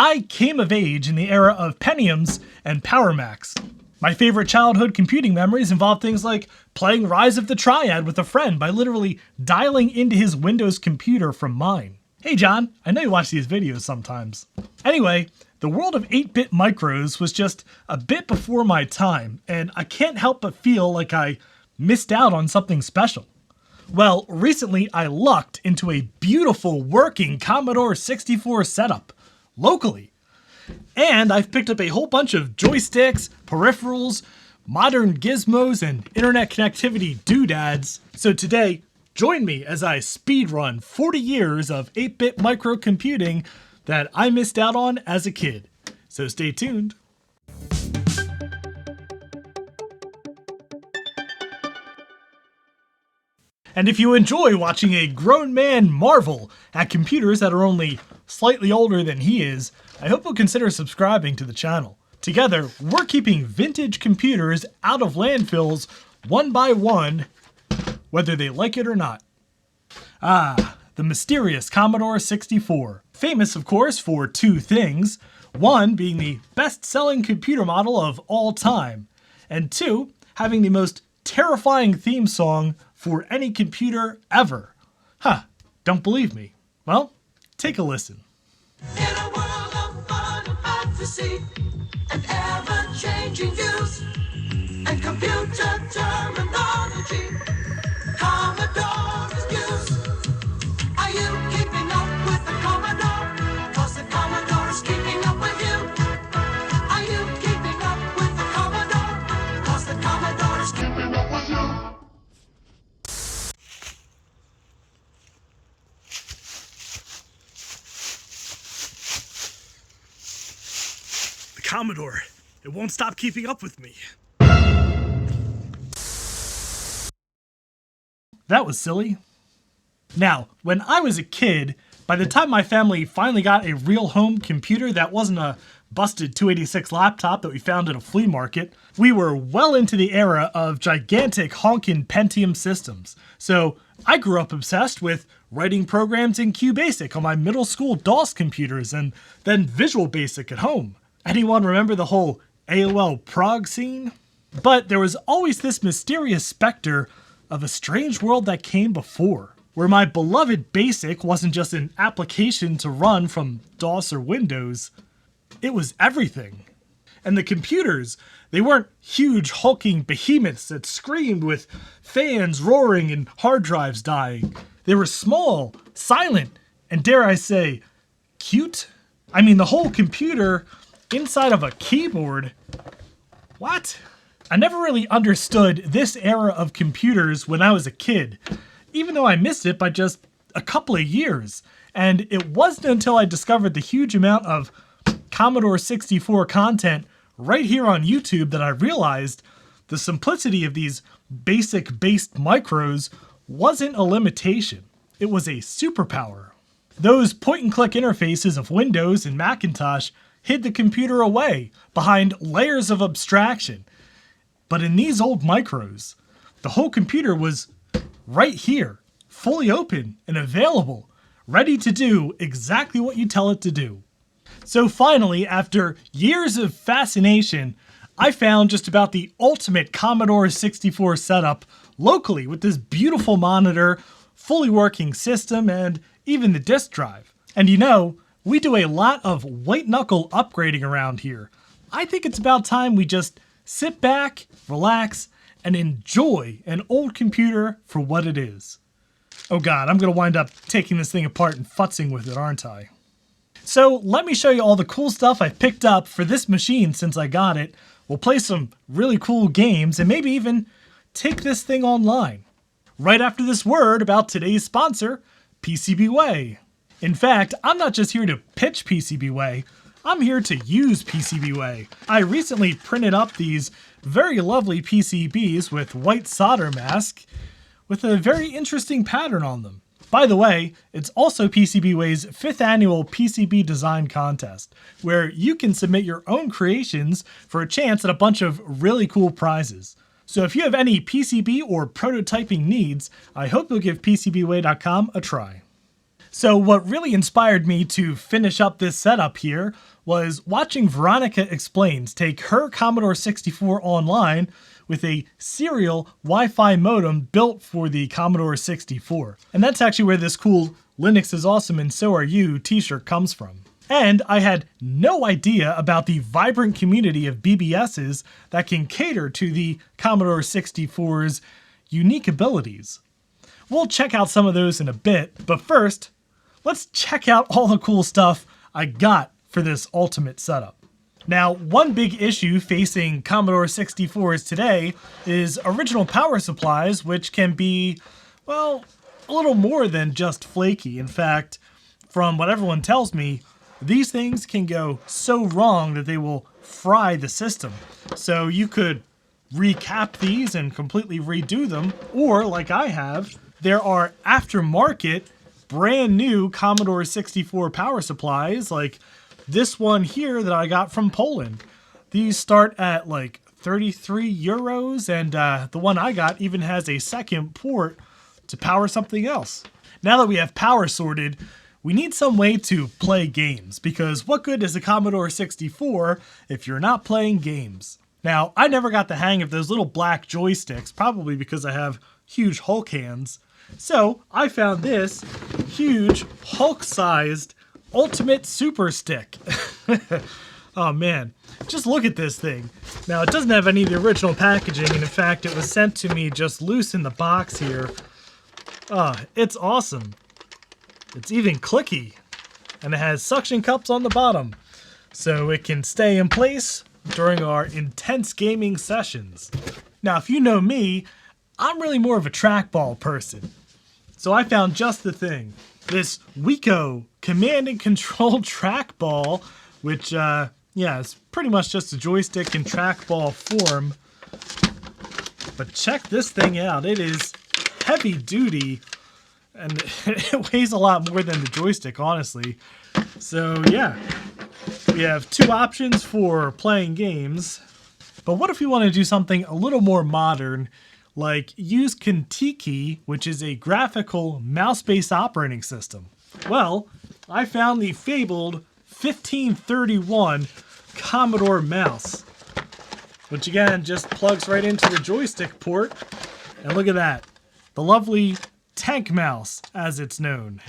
I came of age in the era of Pentiums and Power Macs. My favorite childhood computing memories involve things like playing Rise of the Triad with a friend by literally dialing into his Windows computer from mine. Hey John, I know you watch these videos sometimes. Anyway, the world of 8-bit micros was just a bit before my time, and I can't help but feel like I missed out on something special. Well, recently I lucked into a beautiful working Commodore 64 setup, locally. And I've picked up a whole bunch of joysticks, peripherals, modern gizmos, and internet connectivity doodads. So today, join me as I speedrun 40 years of 8-bit microcomputing that I missed out on as a kid. So stay tuned. And if you enjoy watching a grown man marvel at computers that are only slightly older than he is, I hope you'll consider subscribing to the channel. Together, we're keeping vintage computers out of landfills one by one, whether they like it or not. Ah, the mysterious Commodore 64. Famous, of course, for two things. One, being the best-selling computer model of all time. And two, having the most terrifying theme song for any computer ever. Huh, don't believe me? Well, take a listen. In a world of fun and fantasy and ever-changing views and computer terminology, Commodore is used. Are you keeping up with the Commodore? 'Cause the Commodore is keeping up with you. Are you keeping up with the Commodore? 'Cause the Commodore is keeping up with you. Commodore, it won't stop keeping up with me. That was silly. Now, when I was a kid, by the time my family finally got a real home computer that wasn't a busted 286 laptop that we found at a flea market, we were well into the era of gigantic honkin' Pentium systems. So I grew up obsessed with writing programs in QBasic on my middle school DOS computers and then Visual Basic at home. Anyone remember the whole AOL prog scene? But there was always this mysterious specter of a strange world that came before, where my beloved BASIC wasn't just an application to run from DOS or Windows, it was everything. And the computers, they weren't huge hulking behemoths that screamed with fans roaring and hard drives dying. They were small, silent, and dare I say, cute? I mean, the whole computer inside of a keyboard? What? I never really understood this era of computers when I was a kid, even though I missed it by just a couple of years. And it wasn't until I discovered the huge amount of Commodore 64 content right here on YouTube that I realized the simplicity of these BASIC-based micros wasn't a limitation. It was a superpower. Those point-and-click interfaces of Windows and Macintosh hid the computer away behind layers of abstraction. But in these old micros, the whole computer was right here, fully open and available, ready to do exactly what you tell it to do. So finally, after years of fascination, I found just about the ultimate Commodore 64 setup locally with this beautiful monitor, fully working system, and even the disk drive. And you know, we do a lot of white-knuckle upgrading around here. I think it's about time we just sit back, relax, and enjoy an old computer for what it is. Oh god, I'm gonna wind up taking this thing apart and futzing with it, aren't I? So let me show you all the cool stuff I've picked up for this machine since I got it. We'll play some really cool games and maybe even take this thing online. Right after this word about today's sponsor, PCBWay. In fact, I'm not just here to pitch PCBWay, I'm here to use PCBWay. I recently printed up these very lovely PCBs with white solder mask with a very interesting pattern on them. By the way, it's also PCBWay's 5th annual PCB design contest, where you can submit your own creations for a chance at a bunch of really cool prizes. So if you have any PCB or prototyping needs, I hope you'll give PCBWay.com a try. So what really inspired me to finish up this setup here was watching Veronica Explains take her Commodore 64 online with a serial Wi-Fi modem built for the Commodore 64. And that's actually where this cool "Linux is awesome and so are you" t-shirt comes from. And I had no idea about the vibrant community of BBSs that can cater to the Commodore 64's unique abilities. We'll check out some of those in a bit, but first, let's check out all the cool stuff I got for this ultimate setup. Now, one big issue facing Commodore 64s today is original power supplies, which can be, well, a little more than just flaky. In fact, from what everyone tells me, these things can go so wrong that they will fry the system. So you could recap these and completely redo them, or like I have, there are aftermarket brand new Commodore 64 power supplies like this one here that I got from Poland. These start at like 33 euros, and the one I got even has a second port to power something else. Now that we have power sorted, we need some way to play games, because what good is a Commodore 64 if you're not playing games? Now, I never got the hang of those little black joysticks, probably because I have huge Hulk hands. So I found this huge Hulk-sized Ultimate Super Stick. Oh man, just look at this thing. Now, it doesn't have any of the original packaging, and in fact, it was sent to me just loose in the box here. It's awesome. It's even clicky, and it has suction cups on the bottom, so it can stay in place during our intense gaming sessions. Now, if you know me, I'm really more of a trackball person, so I found just the thing. This Wiko command and control trackball, which, is pretty much just a joystick in trackball form. But check this thing out. It is heavy duty, and it weighs a lot more than the joystick, honestly. So yeah, we have two options for playing games. But what if we want to do something a little more modern, like use Kentucky, which is a graphical mouse-based operating system? Well, I found the fabled 1531 Commodore mouse, which again just plugs right into the joystick port. And look at that, the lovely tank mouse, as it's known.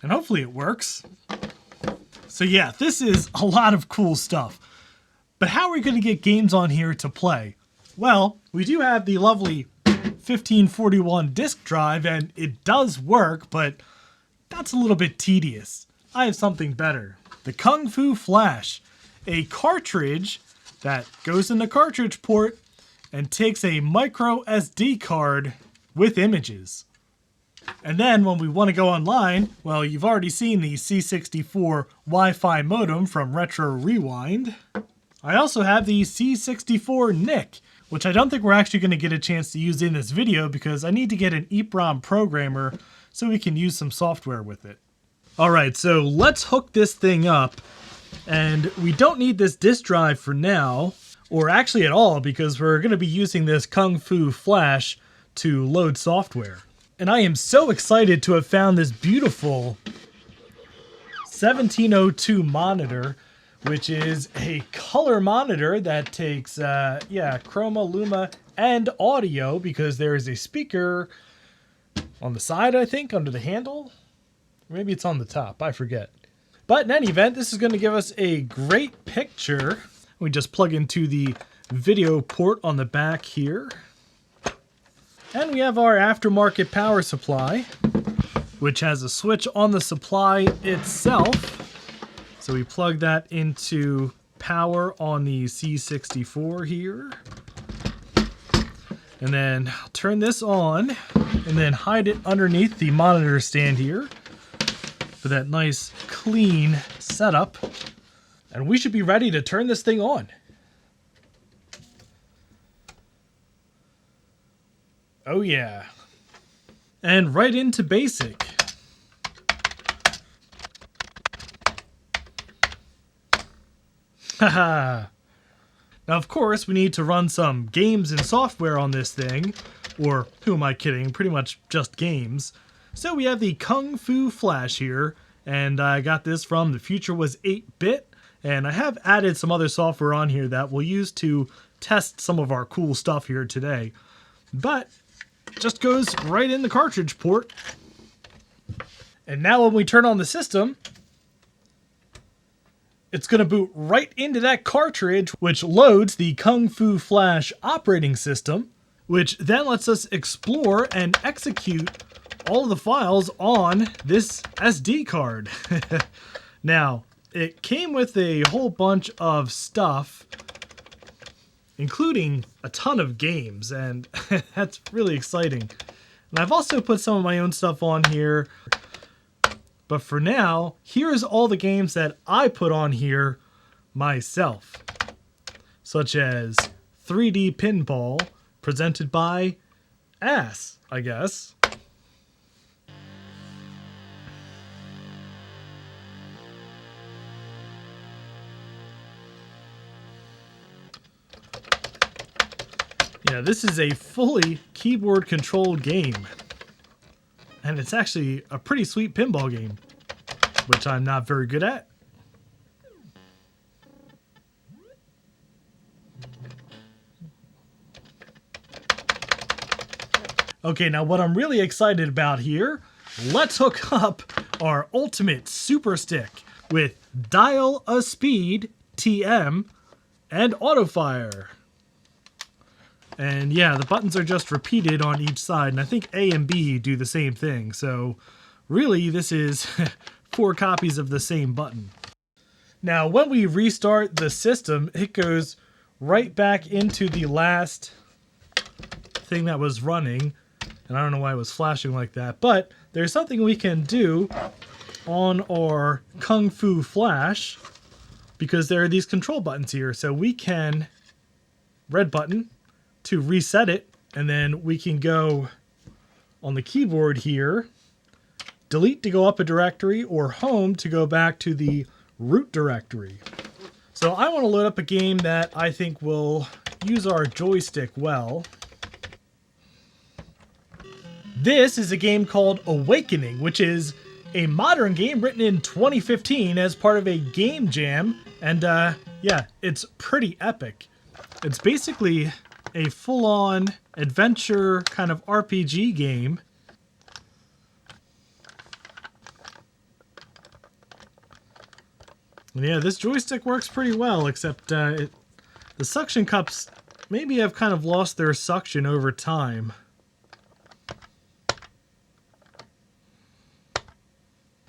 And hopefully it works. So yeah, this is a lot of cool stuff. But how are we going to get games on here to play? Well, we do have the lovely 1541 disk drive, and it does work, but that's a little bit tedious. I have something better. The Kung Fu Flash, a cartridge that goes in the cartridge port and takes a micro SD card with images. And then when we want to go online, well, you've already seen the C64 Wi-Fi modem from Retro Rewind. I also have the C64 NIC, which I don't think we're actually going to get a chance to use in this video because I need to get an EEPROM programmer so we can use some software with it. Alright, so let's hook this thing up, and we don't need this disk drive for now, or actually at all, because we're going to be using this Kung Fu Flash to load software. And I am so excited to have found this beautiful 1702 monitor, which is a color monitor that takes, chroma, luma, and audio, because there is a speaker on the side, I think, under the handle. Maybe it's on the top, I forget. But in any event, this is going to give us a great picture. We just plug into the video port on the back here. And we have our aftermarket power supply, which has a switch on the supply itself. So we plug that into power on the C64 here. And then turn this on, and then hide it underneath the monitor stand here for that nice clean setup. And we should be ready to turn this thing on. Oh yeah. And right into BASIC. Haha. Now of course we need to run some games and software on this thing. Or who am I kidding? Pretty much just games. So we have the Kung Fu Flash here, and I got this from The Future Was 8-Bit, and I have added some other software on here that we'll use to test some of our cool stuff here today. But it just goes right in the cartridge port. And now when we turn on the system, it's going to boot right into that cartridge, which loads the Kung Fu Flash operating system, which then lets us explore and execute all of the files on this SD card. Now, it came with a whole bunch of stuff, including a ton of games, and that's really exciting. And I've also put some of my own stuff on here, but for now, here's all the games that I put on here myself, such as 3D Pinball, presented by Ass, I guess. Yeah, this is a fully keyboard-controlled game. And it's actually a pretty sweet pinball game, which I'm not very good at. Okay, now what I'm really excited about here, let's hook up our Ultimate Super Stick with Dial-A-Speed TM and Autofire. And yeah, the buttons are just repeated on each side, and I think A and B do the same thing. So really, this is 4 copies of the same button. Now, when we restart the system, it goes right back into the last thing that was running. And I don't know why it was flashing like that, but there's something we can do on our Kung Fu Flash, because there are these control buttons here. So we can red button to reset it, and then we can go on the keyboard here, delete to go up a directory, or home to go back to the root directory. So I want to load up a game that I think will use our joystick well. This is a game called Awakening, which is a modern game written in 2015 as part of a game jam, and yeah, it's pretty epic. It's basically a full-on adventure kind of RPG game. And yeah, this joystick works pretty well, except the suction cups maybe have kind of lost their suction over time.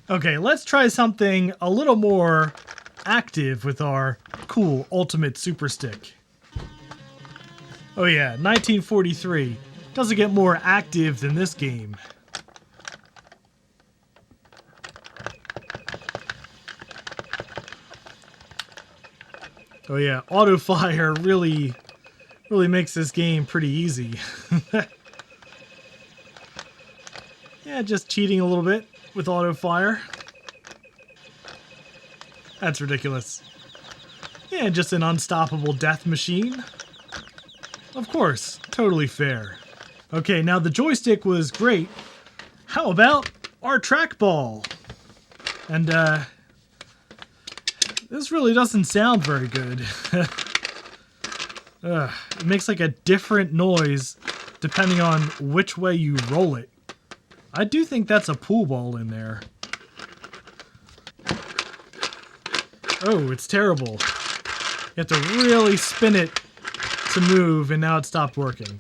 Okay, let's try something a little more active with our cool Ultimate Super Stick. Oh yeah, 1943. Doesn't get more active than this game. Oh yeah, Autofire really makes this game pretty easy. Yeah, just cheating a little bit with Autofire. That's ridiculous. Yeah, just an unstoppable death machine. Of course, totally fair. Okay, now the joystick was great. How about our trackball? And this really doesn't sound very good. It makes like a different noise depending on which way you roll it. I do think that's a pool ball in there. Oh, it's terrible. You have to really spin it to move, and now it stopped working.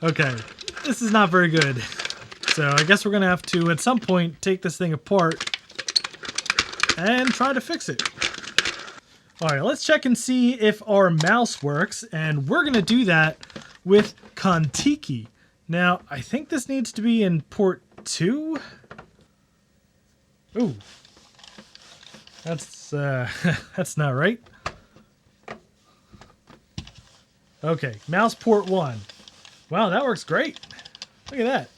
Okay, this is not very good. So I guess we're gonna have to, at some point, take this thing apart and try to fix it. Alright, let's check and see if our mouse works, and we're gonna do that with Kontiki. Now, I think this needs to be in port 2. Ooh. That's that's not right. Okay, mouse port 1. Wow, that works great. Look at that.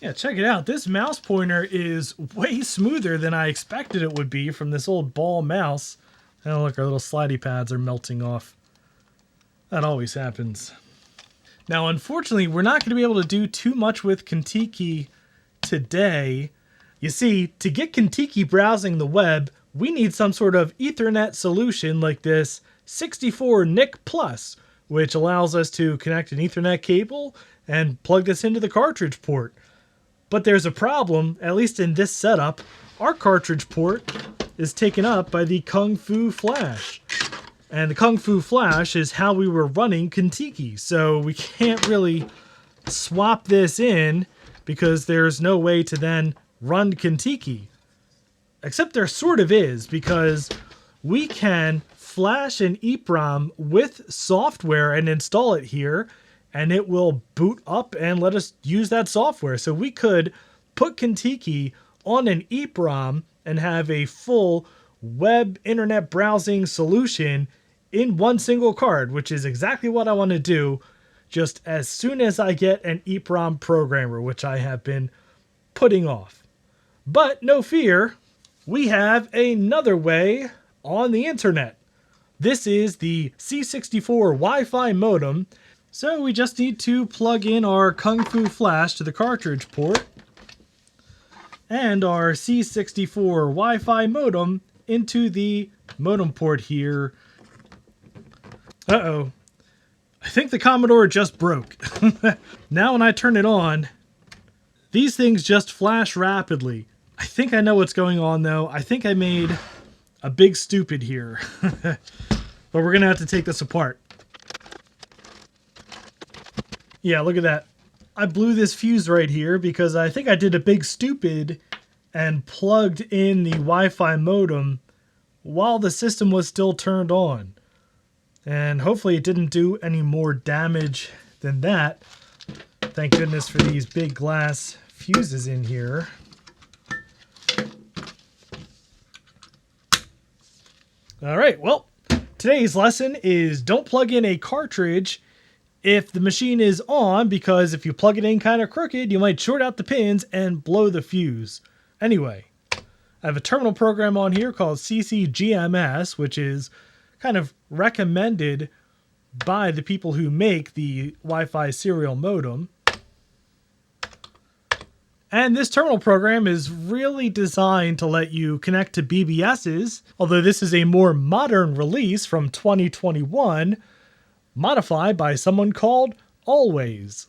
Yeah, check it out. This mouse pointer is way smoother than I expected it would be from this old ball mouse. Oh, look, our little slidey pads are melting off. That always happens. Now, unfortunately, we're not going to be able to do too much with Kentucky today. You see, to get Kentucky browsing the web, we need some sort of Ethernet solution like this 64 NIC Plus, which allows us to connect an Ethernet cable and plug this into the cartridge port. But there's a problem, at least in this setup. Our cartridge port is taken up by the Kung Fu Flash. And the Kung Fu Flash is how we were running Kentucky, so we can't really swap this in because there's no way to then run Kentucky. Except there sort of is, because we can flash an EEPROM with software and install it here, and it will boot up and let us use that software. So we could put Kentucky on an EEPROM and have a full web internet browsing solution in one single card, which is exactly what I want to do just as soon as I get an EEPROM programmer, which I have been putting off. But no fear, we have another way on the internet. This is the C64 Wi-Fi modem. So we just need to plug in our Kung Fu Flash to the cartridge port and our C64 Wi-Fi modem into the modem port here. Uh-oh. I think the Commodore just broke. Now when I turn it on, these things just flash rapidly. I think I know what's going on though. I think I made a big stupid here. But we're gonna have to take this apart. Yeah, look at that. I blew this fuse right here because I think I did a big stupid and plugged in the Wi-Fi modem while the system was still turned on. And hopefully it didn't do any more damage than that. Thank goodness for these big glass fuses in here. All right, well, today's lesson is don't plug in a cartridge if the machine is on, because if you plug it in kind of crooked, you might short out the pins and blow the fuse. Anyway, I have a terminal program on here called CCGMS, which is kind of recommended by the people who make the Wi-Fi serial modem. And this terminal program is really designed to let you connect to BBSs, although this is a more modern release from 2021, modified by someone called Always.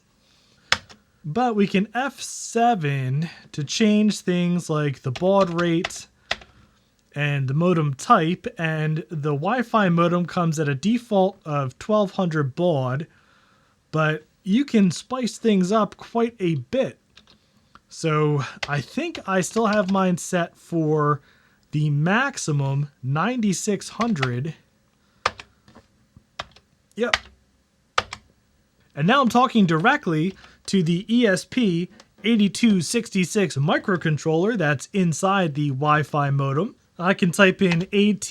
But we can F7 to change things like the baud rate and the modem type, and the Wi-Fi modem comes at a default of 1200 baud, but you can spice things up quite a bit. So I think I still have mine set for the maximum 9600. Yep. And now I'm talking directly to the ESP8266 microcontroller that's inside the Wi-Fi modem. I can type in AT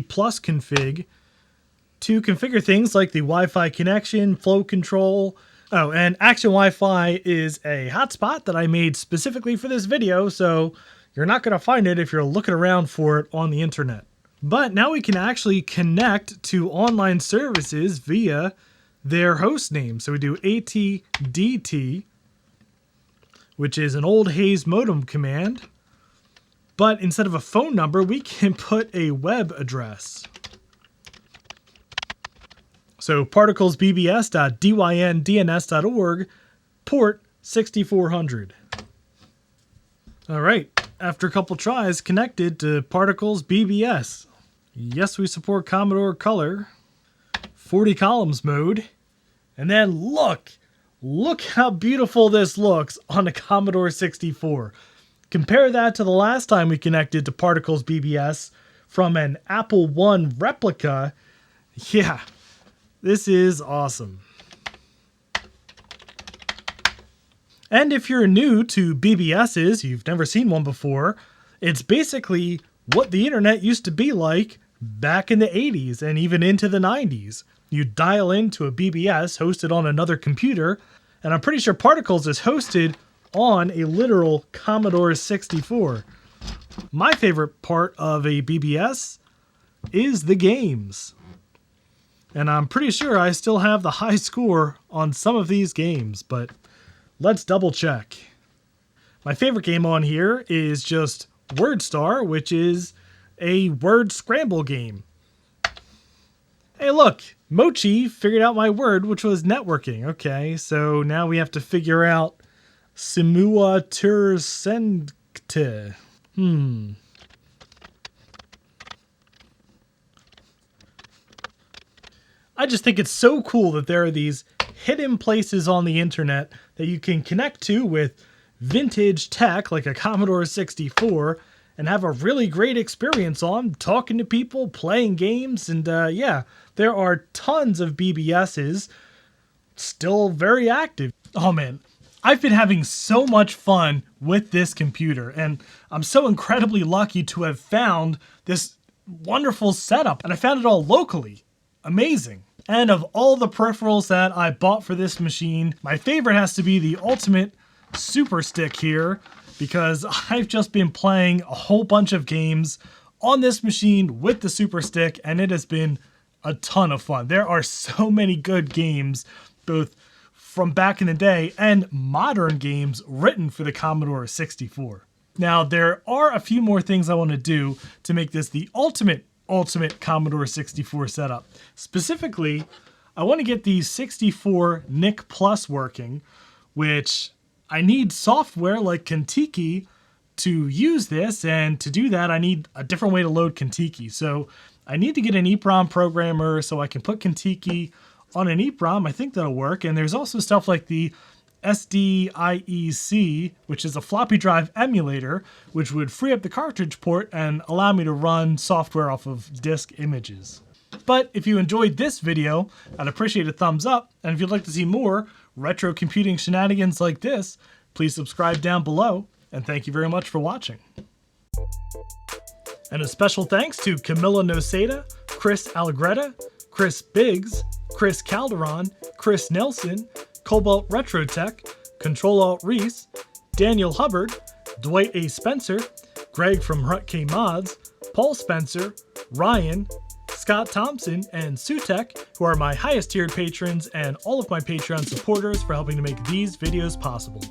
plus config to configure things like the Wi-Fi connection, flow control. Oh, and Action Wi-Fi is a hotspot that I made specifically for this video, so you're not going to find it if you're looking around for it on the internet. But now we can actually connect to online services via their host name. So we do ATDT, which is an old Hayes modem command. But instead of a phone number, we can put a web address. So particlesbbs.dyndns.org, port 6400. All right, after a couple tries, connected to Particles BBS. Yes, we support Commodore Color, 40 columns mode. And then look how beautiful this looks on a Commodore 64. Compare that to the last time we connected to Particles BBS from an Apple I replica. Yeah, this is awesome. And if you're new to BBSs, you've never seen one before, it's basically what the internet used to be like back in the 80s and even into the 90s. You dial into a BBS hosted on another computer, and I'm pretty sure Particles is hosted on a literal Commodore 64. My favorite part of a BBS is the games. And I'm pretty sure I still have the high score on some of these games, but let's double check. My favorite game on here is just WordStar, which is a word scramble game. Hey look, Mochi figured out my word, which was networking. Okay, so now we have to figure out Simua Tursenkte. I just think it's so cool that there are these hidden places on the internet that you can connect to with vintage tech like a Commodore 64 and have a really great experience on talking to people, playing games, and yeah, there are tons of BBSs still very active. Oh man, I've been having so much fun with this computer, and I'm so incredibly lucky to have found this wonderful setup, and I found it all locally. Amazing. And of all the peripherals that I bought for this machine, my favorite has to be the Ultimate Super Stick here, because I've just been playing a whole bunch of games on this machine with the Super Stick, and it has been a ton of fun. There are so many good games, both from back in the day and modern games written for the Commodore 64. Now, there are a few more things I want to do to make this the ultimate Commodore 64 setup. Specifically, I want to get the 64 NIC Plus working, which I need software like Kentucky to use this, and to do that I need a different way to load Kentucky. So I need to get an EEPROM programmer so I can put Kentucky on an EEPROM. I think that'll work. And there's also stuff like the SDIEC, which is a floppy drive emulator, which would free up the cartridge port and allow me to run software off of disk images. But if you enjoyed this video, I'd appreciate a thumbs up, and if you'd like to see more retro computing shenanigans like this, please subscribe down below, and thank you very much for watching. And a special thanks to Camilla Noseda, Chris Allegretta, Chris Biggs, Chris Calderon, Chris Nelson, Cobalt Retrotech, Control-Alt-Reese, Daniel Hubbard, Dwight A. Spencer, Greg from Rutk Mods, Paul Spencer, Ryan, Scott Thompson, and Sutek, who are my highest tiered patrons and all of my Patreon supporters for helping to make these videos possible.